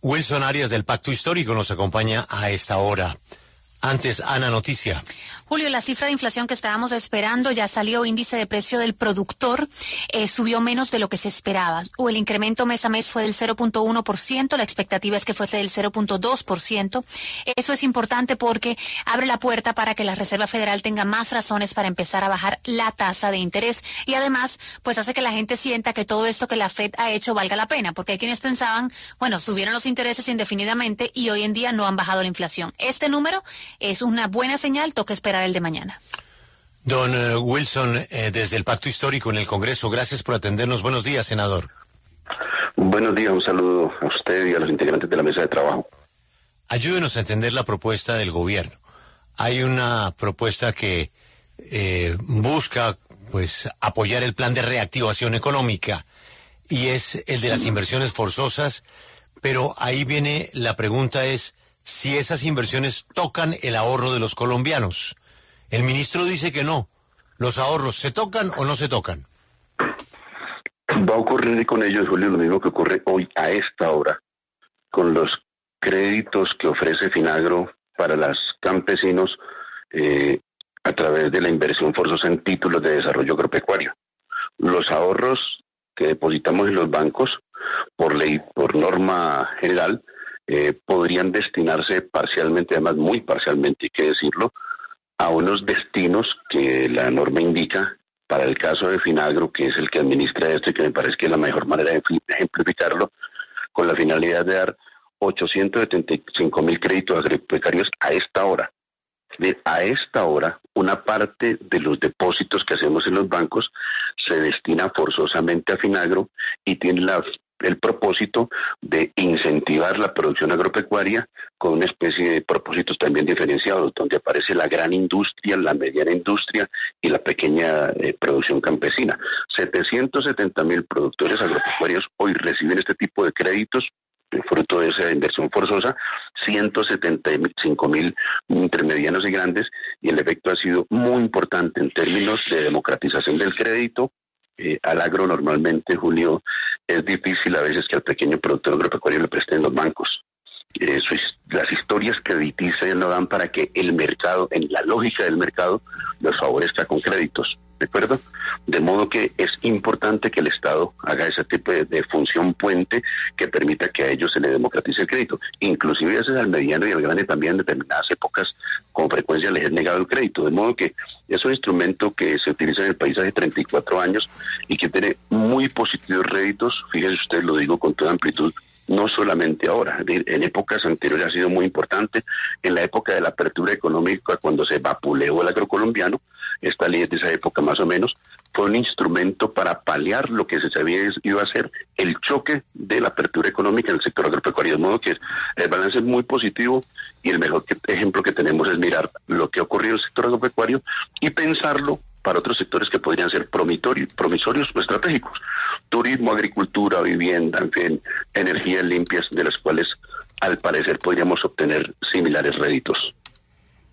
Wilson Arias del Pacto Histórico nos acompaña a esta hora. Antes, Ana, noticia. Julio, la cifra de inflación que estábamos esperando ya salió. Índice de precio del productor subió menos de lo que se esperaba. El incremento mes a mes fue del 0.1%, la expectativa es que fuese del 0.2%. Eso es importante porque abre la puerta para que la Reserva Federal tenga más razones para empezar a bajar la tasa de interés y además pues hace que la gente sienta que todo esto que la Fed ha hecho valga la pena, porque hay quienes pensaban, bueno, subieron los intereses indefinidamente y hoy en día no han bajado la inflación. Este número es una buena señal, toca esperar el de mañana. Don Wilson, desde el Pacto Histórico en el Congreso, gracias por atendernos. Buenos días, senador. Buenos días, un saludo a usted y a los integrantes de la mesa de trabajo. Ayúdenos a entender la propuesta del gobierno. Hay una propuesta que busca pues apoyar el plan de reactivación económica y es el de las inversiones forzosas, pero ahí viene la pregunta es si esas inversiones tocan el ahorro de los colombianos. El ministro dice que no. ¿Los ahorros se tocan o no se tocan? Va a ocurrir con ellos, Julio, lo mismo que ocurre hoy a esta hora, con los créditos que ofrece Finagro para los campesinos a través de la inversión forzosa en títulos de desarrollo agropecuario. Los ahorros que depositamos en los bancos, por ley, por norma general, podrían destinarse parcialmente, además muy parcialmente, hay que decirlo, a unos destinos que la norma indica. Para el caso de Finagro, que es el que administra esto y que me parece que es la mejor manera de ejemplificarlo, con la finalidad de dar 875.000 créditos agropecuarios a esta hora. A esta hora, una parte de los depósitos que hacemos en los bancos se destina forzosamente a Finagro y tiene el propósito de incentivar la producción agropecuaria con una especie de propósitos también diferenciados, donde aparece la gran industria, la mediana industria y la pequeña producción campesina. 770.000 productores agropecuarios hoy reciben este tipo de créditos fruto de esa inversión forzosa, 175.000 entre medianos y grandes, y el efecto ha sido muy importante en términos de democratización del crédito. Al agro normalmente, Julio, es difícil a veces que al pequeño productor agropecuario le presten los bancos. Las historias crediticias no dan para que el mercado, en la lógica del mercado, los favorezca con créditos, ¿de acuerdo? De modo que es importante que el Estado haga ese tipo de función puente que permita que a ellos se le democratice el crédito. Inclusive a veces al mediano y al grande también en determinadas épocas con frecuencia les es negado el crédito. De modo que es un instrumento que se utiliza en el país hace 34 años y que tiene muy positivos réditos. Fíjese usted, lo digo con toda amplitud, no solamente ahora, en épocas anteriores ha sido muy importante. En la época de la apertura económica, cuando se vapuleó el agrocolombiano, esta ley es de esa época más o menos, fue un instrumento para paliar lo que se sabía iba a ser el choque de la apertura económica en el sector agropecuario, de modo que el balance es muy positivo y el mejor ejemplo que tenemos es mirar lo que ha ocurrido en el sector agropecuario y pensarlo para otros sectores que podrían ser promisorios o estratégicos. Turismo, agricultura, vivienda, en fin, energías limpias, de las cuales al parecer podríamos obtener similares réditos.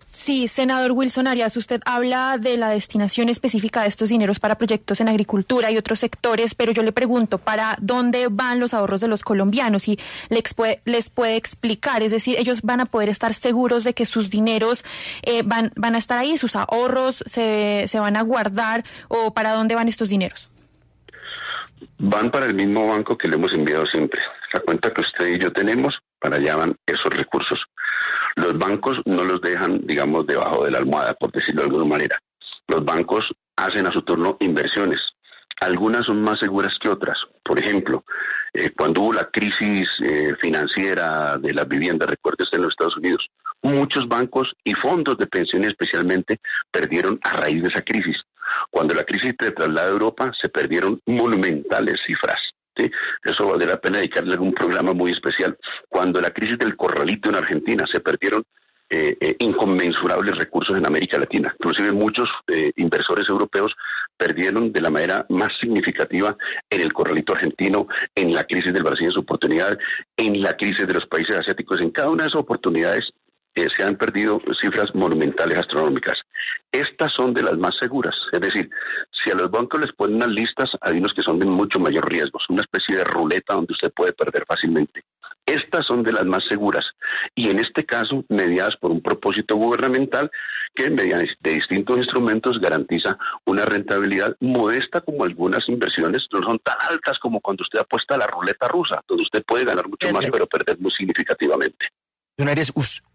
Sí, senador Wilson Arias, usted habla de la destinación específica de estos dineros para proyectos en agricultura y otros sectores, pero yo le pregunto, ¿para dónde van los ahorros de los colombianos? Y les puede explicar, es decir, ellos van a poder estar seguros de que sus dineros van a estar ahí, sus ahorros se van a guardar, o ¿para dónde van estos dineros? Van para el mismo banco que le hemos enviado siempre. La cuenta que usted y yo tenemos, para allá van esos recursos. Los bancos no los dejan, digamos, debajo de la almohada, por decirlo de alguna manera. Los bancos hacen a su turno inversiones. Algunas son más seguras que otras. Por ejemplo, cuando hubo la crisis financiera de las viviendas, recuerde usted, en los Estados Unidos, muchos bancos y fondos de pensiones especialmente perdieron a raíz de esa crisis. Cuando la crisis se trasladó a Europa, se perdieron monumentales cifras. ¿Sí? Eso vale la pena dedicarle algún programa muy especial. Cuando la crisis del corralito en Argentina, se perdieron inconmensurables recursos en América Latina. Inclusive muchos inversores europeos perdieron de la manera más significativa en el corralito argentino, en la crisis del Brasil en su oportunidad, en la crisis de los países asiáticos. En cada una de esas oportunidades se han perdido cifras monumentales astronómicas. estas son de las más seguras. Es decir, si a los bancos les ponen unas listas, hay unos que son de mucho mayor riesgo, es una especie de ruleta donde usted puede perder fácilmente. Estas son de las más seguras y en este caso mediadas por un propósito gubernamental que mediante distintos instrumentos garantiza una rentabilidad modesta, como algunas inversiones no son tan altas como cuando usted apuesta a la ruleta rusa, donde usted puede ganar mucho más pero perder muy significativamente.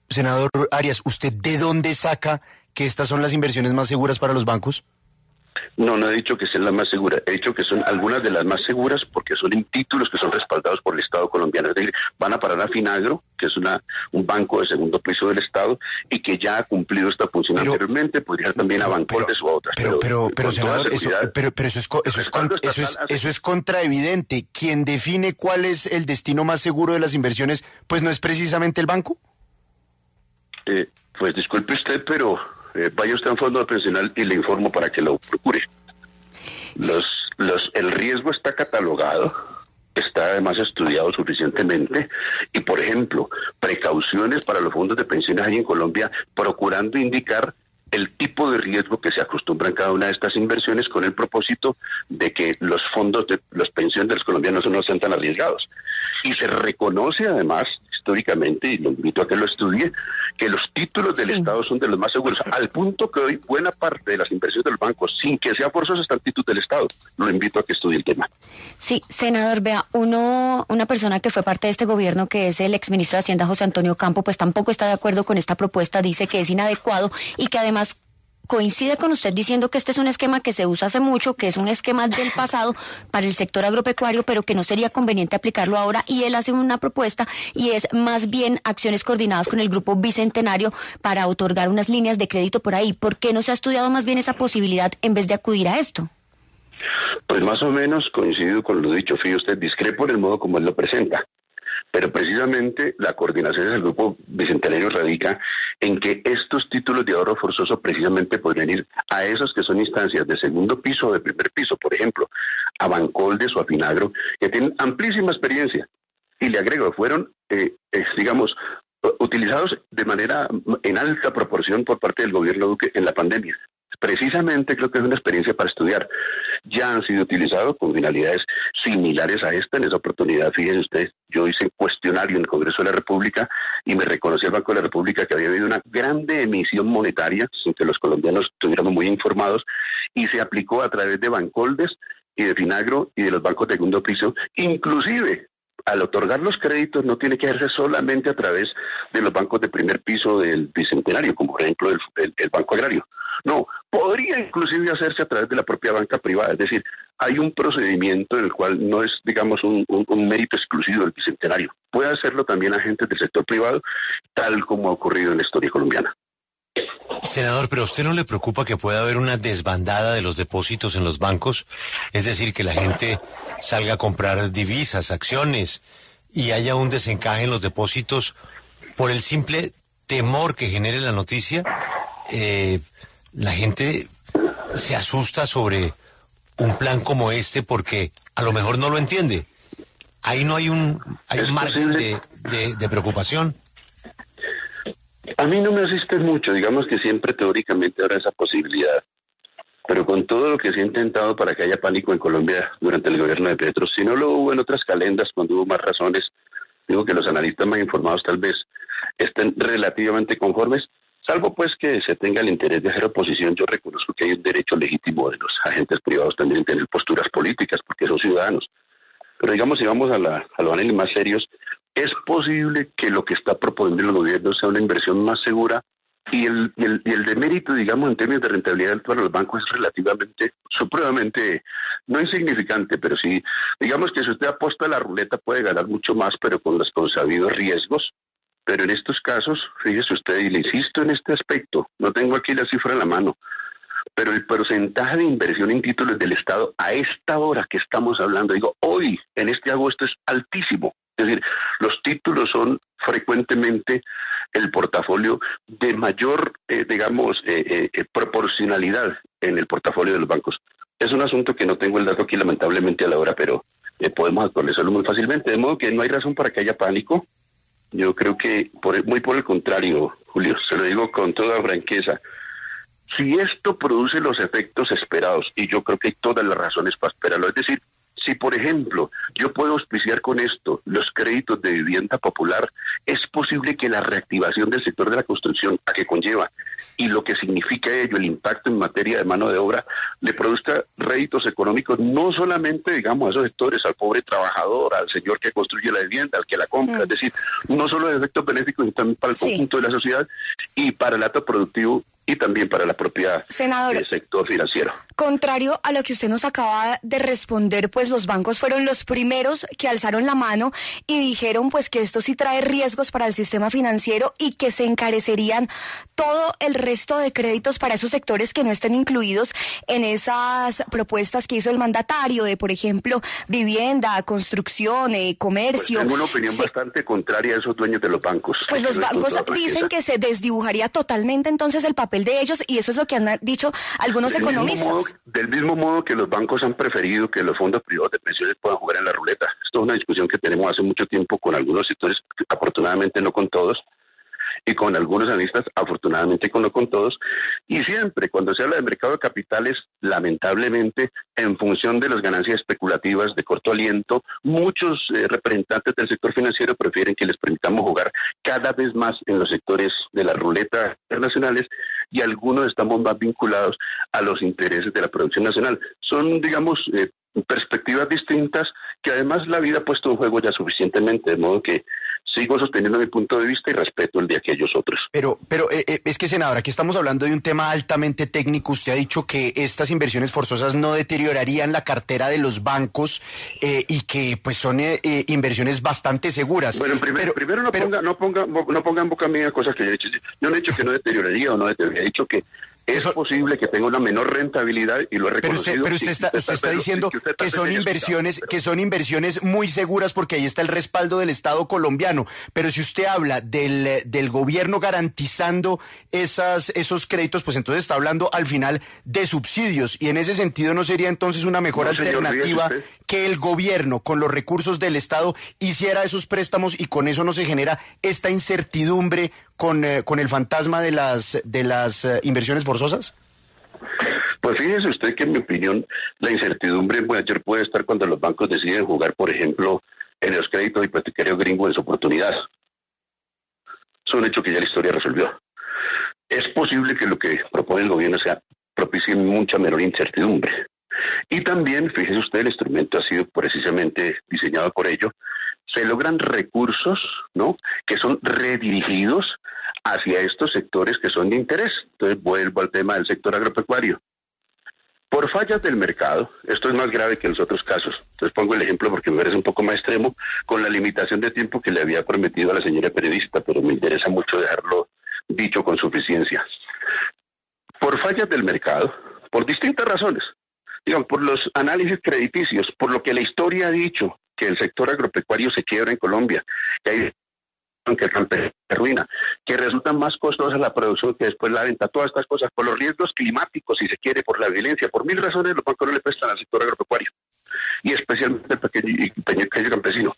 Senador Arias, ¿usted de dónde saca que estas son las inversiones más seguras para los bancos? No he dicho que sean las más seguras, he dicho que son algunas de las más seguras porque son en títulos que son respaldados por el Estado colombiano. Es decir, van a parar a Finagro, que es un banco de segundo piso del Estado y que ya ha cumplido esta función anteriormente, podría ir también a Bancoldes o a otras. Pero senador, eso es contraevidente. Quien define cuál es el destino más seguro de las inversiones, pues no es precisamente el banco. Pues disculpe usted, pero vaya usted a un fondo pensional y le informo para que lo procure. El riesgo está catalogado, está además estudiado suficientemente y, por ejemplo, precauciones para los fondos de pensiones hay en Colombia procurando indicar el tipo de riesgo que se acostumbra en cada una de estas inversiones con el propósito de que los fondos de las pensiones de los colombianos no sean tan arriesgados. Y se reconoce además históricamente, y lo invito a que lo estudie, que los títulos del Estado son de los más seguros, al punto que hoy buena parte de las inversiones de los bancos, sin que sea forzoso, están títulos del Estado. Lo invito a que estudie el tema. Sí, senador, vea, una persona que fue parte de este gobierno, que es el exministro de Hacienda, José Antonio Campo, pues tampoco está de acuerdo con esta propuesta, dice que es inadecuado y que además coincide con usted diciendo que este es un esquema que se usa hace mucho, que es un esquema del pasado para el sector agropecuario, pero que no sería conveniente aplicarlo ahora, y él hace una propuesta y es más bien acciones coordinadas con el Grupo Bicentenario para otorgar unas líneas de crédito por ahí. ¿Por qué no se ha estudiado más bien esa posibilidad en vez de acudir a esto? Pues más o menos coincido con lo dicho, fíjate usted, discrepo en el modo como él lo presenta. Pero precisamente la coordinación del Grupo Bicentenario radica en que estos títulos de ahorro forzoso precisamente podrían ir a esos que son instancias de segundo piso o de primer piso, por ejemplo, a Bancoldes o a Finagro, que tienen amplísima experiencia. Y le agrego, fueron, utilizados de manera en alta proporción por parte del gobierno Duque en la pandemia. Precisamente creo que es una experiencia para estudiar. Ya han sido utilizados con finalidades similares a esta. En esa oportunidad, fíjense ustedes, yo hice un cuestionario en el Congreso de la República y me reconoció el Banco de la República que había habido una grande emisión monetaria, sin que los colombianos estuviéramos muy informados, y se aplicó a través de Bancoldes y de Finagro y de los bancos de segundo piso, inclusive al otorgar los créditos no tiene que hacerse solamente a través de los bancos de primer piso del Bicentenario, como por ejemplo el Banco Agrario. No, podría inclusive hacerse a través de la propia banca privada, es decir, hay un procedimiento en el cual no es, digamos, un mérito exclusivo del Bicentenario. Puede hacerlo también agentes del sector privado, tal como ha ocurrido en la historia colombiana. Senador, ¿pero a usted no le preocupa que pueda haber una desbandada de los depósitos en los bancos? Es decir, que la gente salga a comprar divisas, acciones, y haya un desencaje en los depósitos por el simple temor que genere la noticia. La gente se asusta sobre un plan como este porque a lo mejor no lo entiende. Ahí no hay un margen de preocupación. A mí no me asiste mucho, digamos que siempre teóricamente habrá esa posibilidad, pero con todo lo que se ha intentado para que haya pánico en Colombia durante el gobierno de Petro, si no lo hubo en otras calendas cuando hubo más razones, digo que los analistas más informados tal vez estén relativamente conformes, salvo pues que se tenga el interés de hacer oposición. Yo reconozco que hay un derecho legítimo de los agentes privados también tener posturas políticas, porque son ciudadanos. Pero digamos, si vamos a los análisis más serios, es posible que lo que está proponiendo el gobierno sea una inversión más segura y el demérito, digamos, en términos de rentabilidad para los bancos es relativamente, supremamente, no insignificante, pero sí, digamos que si usted apuesta a la ruleta puede ganar mucho más, pero con los consabidos riesgos. Pero en estos casos, fíjese usted, y le insisto en este aspecto, no tengo aquí la cifra en la mano, pero el porcentaje de inversión en títulos del Estado a esta hora que estamos hablando, digo, hoy, en este agosto, es altísimo. Es decir, los títulos son frecuentemente el portafolio de mayor, proporcionalidad en el portafolio de los bancos. Es un asunto que no tengo el dato aquí lamentablemente a la hora, pero podemos actualizarlo muy fácilmente, de modo que no hay razón para que haya pánico. Yo creo que muy por el contrario, Julio, se lo digo con toda franqueza, Si esto produce los efectos esperados, y yo creo que hay todas las razones para esperarlo, es decir, si, por ejemplo, yo puedo auspiciar con esto los créditos de vivienda popular, es posible que la reactivación del sector de la construcción, a que conlleva, y lo que significa ello, el impacto en materia de mano de obra, le produzca réditos económicos, no solamente, digamos, a esos sectores, al pobre trabajador, al señor que construye la vivienda, al que la compra, es decir, no solo de efectos benéficos, sino también para el conjunto de la sociedad y para el acto productivo y también para la propia sector financiero. Contrario a lo que usted nos acaba de responder, pues los bancos fueron los primeros que alzaron la mano y dijeron pues que esto sí trae riesgos para el sistema financiero y que se encarecerían todo el resto de créditos para esos sectores que no estén incluidos en esas propuestas que hizo el mandatario de, por ejemplo, vivienda, construcción, comercio. Pues tengo una opinión bastante contraria a esos dueños de los bancos. Pues los bancos dicen que se desdibujaría totalmente entonces el papel de ellos y eso es lo que han dicho algunos economistas. Del mismo modo que los bancos han preferido que los fondos privados de pensiones puedan jugar en la ruleta. Esto es una discusión que tenemos hace mucho tiempo con algunos sectores, afortunadamente no con todos, y con algunos analistas, afortunadamente no con todos, y siempre cuando se habla de mercado de capitales, lamentablemente, en función de las ganancias especulativas de corto aliento, muchos representantes del sector financiero prefieren que les permitamos jugar cada vez más en los sectores de la ruleta internacionales y algunos estamos más vinculados a los intereses de la producción nacional. Son, digamos, perspectivas distintas que además la vida ha puesto en juego ya suficientemente, de modo que sigo sosteniendo mi punto de vista y respeto el de aquellos otros. Pero es que, senador, aquí estamos hablando de un tema altamente técnico. Usted ha dicho que estas inversiones forzosas no deteriorarían la cartera de los bancos y que pues son inversiones bastante seguras. Bueno, primero no ponga en boca mía cosas que yo he dicho. Yo no he dicho que no deterioraría o no deterioraría, he dicho que es posible que tenga una menor rentabilidad y lo he reconocido. Pero usted está diciendo que son inversiones muy seguras porque ahí está el respaldo del Estado colombiano. Pero si usted habla del gobierno garantizando esos créditos, pues entonces está hablando al final de subsidios. Y en ese sentido, ¿no sería entonces una mejor alternativa que el gobierno con los recursos del Estado hiciera esos préstamos y con eso no se genera esta incertidumbre con el fantasma de las inversiones forzosas? Pues fíjese usted que en mi opinión la incertidumbre mayor puede estar cuando los bancos deciden jugar, por ejemplo, en los créditos hipotecarios gringos en su oportunidad. Es un hecho que ya la historia resolvió. Es posible que lo que propone el gobierno propicie mucha menor incertidumbre. Y también, fíjese usted, el instrumento ha sido precisamente diseñado por ello. Se logran recursos, ¿no?, que son redirigidos hacia estos sectores que son de interés. Entonces vuelvo al tema del sector agropecuario. Por fallas del mercado, esto es más grave que los otros casos. Entonces pongo el ejemplo porque me parece un poco más extremo, con la limitación de tiempo que le había prometido a la señora periodista, pero me interesa mucho dejarlo dicho con suficiencia. Por fallas del mercado, por distintas razones, digamos, por los análisis crediticios, por lo que la historia ha dicho, que el sector agropecuario se quiebra en Colombia, que hay que el campo se arruina, que resulta más costosa la producción que después la venta, todas estas cosas, por los riesgos climáticos, si se quiere, por la violencia, por mil razones, los bancos no le prestan al sector agropecuario, y especialmente el pequeño campesino,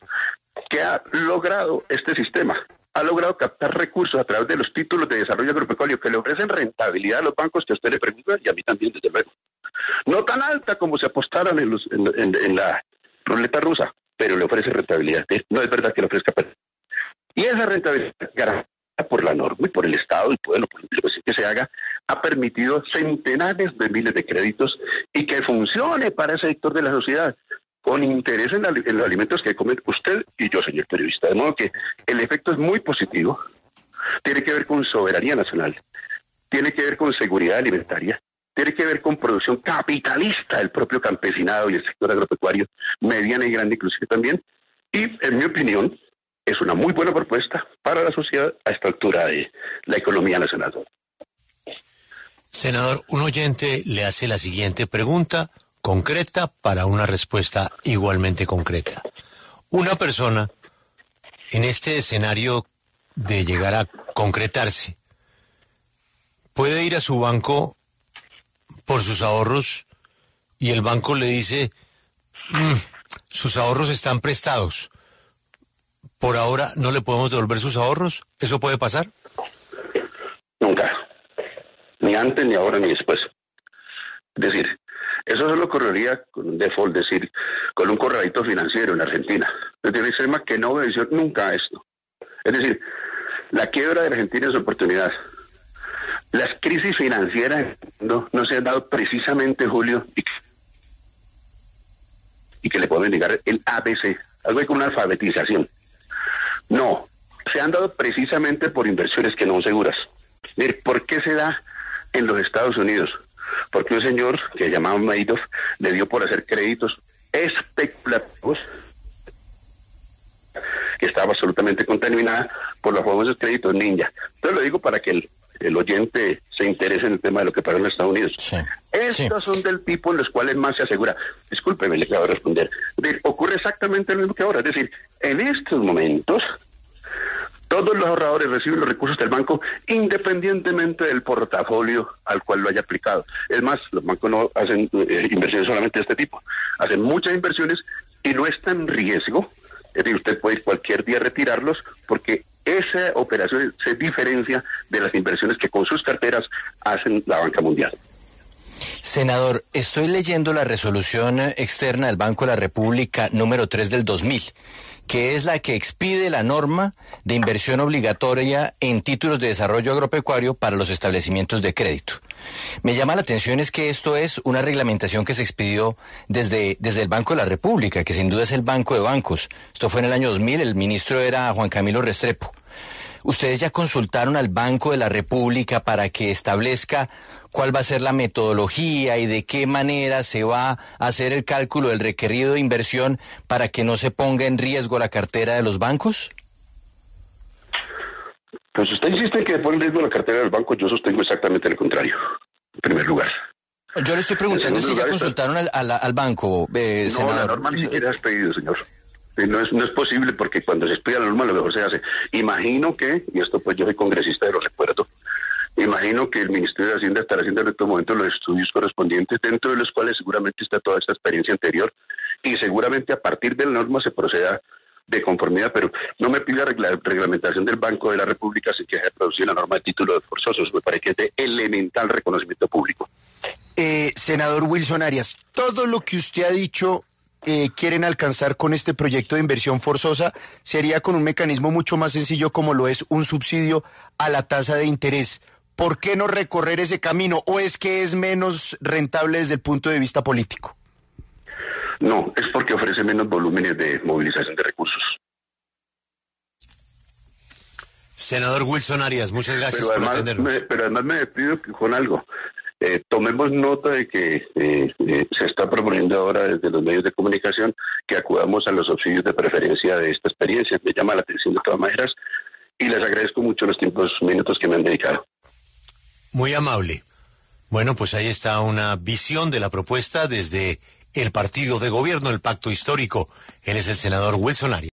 que ha logrado este sistema, ha logrado captar recursos a través de los títulos de desarrollo agropecuario que le ofrecen rentabilidad a los bancos que a usted le pregunta, y a mí también, desde luego. No tan alta como se apostaron en la ruleta rusa, pero le ofrece rentabilidad. No es verdad que le ofrezca. Y esa rentabilidad garantizada por la norma y por el Estado y por la política que se haga, ha permitido centenares de miles de créditos y que funcione para ese sector de la sociedad con interés en los alimentos que comen usted y yo, señor periodista. De modo que el efecto es muy positivo, tiene que ver con soberanía nacional, tiene que ver con seguridad alimentaria, tiene que ver con producción capitalista del propio campesinado y el sector agropecuario, mediana y grande inclusive también, y en mi opinión es una muy buena propuesta para la sociedad a esta altura de la economía nacional. Senador, un oyente le hace la siguiente pregunta concreta para una respuesta igualmente concreta. Una persona en este escenario de llegar a concretarse puede ir a su banco por sus ahorros y el banco le dice sus ahorros están prestados, por ahora no le podemos devolver sus ahorros. ¿Eso puede pasar? Nunca. ni antes, ni ahora, ni después. Es decir, eso solo ocurriría con un default, es decir, con un corralito financiero en Argentina. Es decir, el sistema que no obedeció nunca a esto. Es decir, la quiebra de la Argentina es oportunidad. Las crisis financieras no se han dado precisamente, Julio, y que le pueden negar el ABC, algo como una alfabetización. No, se han dado precisamente por inversiones que no son seguras. ¿Por qué se da en los Estados Unidos? Porque un señor que se llamaba Madoff le dio por hacer créditos especulativos, que estaba absolutamente contaminada por los famosos créditos ninja. Entonces lo digo para que el oyente se interese en el tema de lo que pasó en los Estados Unidos. Sí, estos son del tipo en los cuales más se asegura. Discúlpeme, le acabo de responder. Ocurre exactamente lo mismo que ahora. Es decir, en estos momentos, todos los ahorradores reciben los recursos del banco independientemente del portafolio al cual lo haya aplicado. Es más, los bancos no hacen inversiones solamente de este tipo. Hacen muchas inversiones y no está en riesgo. Es decir, usted puede ir cualquier día a retirarlos porque esa operación se diferencia de las inversiones que con sus carteras hacen la banca mundial. Senador, estoy leyendo la resolución externa del Banco de la República número 3 del 2000, que es la que expide la norma de inversión obligatoria en títulos de desarrollo agropecuario para los establecimientos de crédito. Me llama la atención es que esto es una reglamentación que se expidió desde el Banco de la República, que sin duda es el banco de bancos. Esto fue en el año 2000, el ministro era Juan Camilo Restrepo. ¿Ustedes ya consultaron al Banco de la República para que establezca cuál va a ser la metodología y de qué manera se va a hacer el cálculo del requerido de inversión para que no se ponga en riesgo la cartera de los bancos? Pues usted insiste en que pone en riesgo la cartera del banco, yo sostengo exactamente lo contrario, en primer lugar. Yo le estoy preguntando si ya consultaron al banco, senador. No, la norma ni siquiera ha expedido, señor. No es posible porque cuando se expide la norma lo mejor se hace. Imagino que, y esto pues yo soy congresista y lo recuerdo, imagino que el Ministerio de Hacienda estará haciendo en estos momentos los estudios correspondientes, dentro de los cuales seguramente está toda esta experiencia anterior y seguramente a partir de la norma se proceda de conformidad, pero no me pida reglamentación del Banco de la República sin que haya producido la norma de títulos forzosos. Me parece que es de elemental reconocimiento público. Senador Wilson Arias, todo lo que usted ha dicho quieren alcanzar con este proyecto de inversión forzosa sería con un mecanismo mucho más sencillo como lo es un subsidio a la tasa de interés. ¿Por qué no recorrer ese camino? ¿O es que es menos rentable desde el punto de vista político? No, es porque ofrece menos volúmenes de movilización de recursos. Senador Wilson Arias, muchas gracias por atendernos. Pero además me despido con algo. Tomemos nota de que se está proponiendo ahora desde los medios de comunicación que acudamos a los subsidios de preferencia de esta experiencia. Me llama la atención de todas maneras y les agradezco mucho los minutos que me han dedicado. Muy amable. Bueno, pues ahí está una visión de la propuesta desde el partido de gobierno, el Pacto Histórico. Él es el senador Wilson Arias.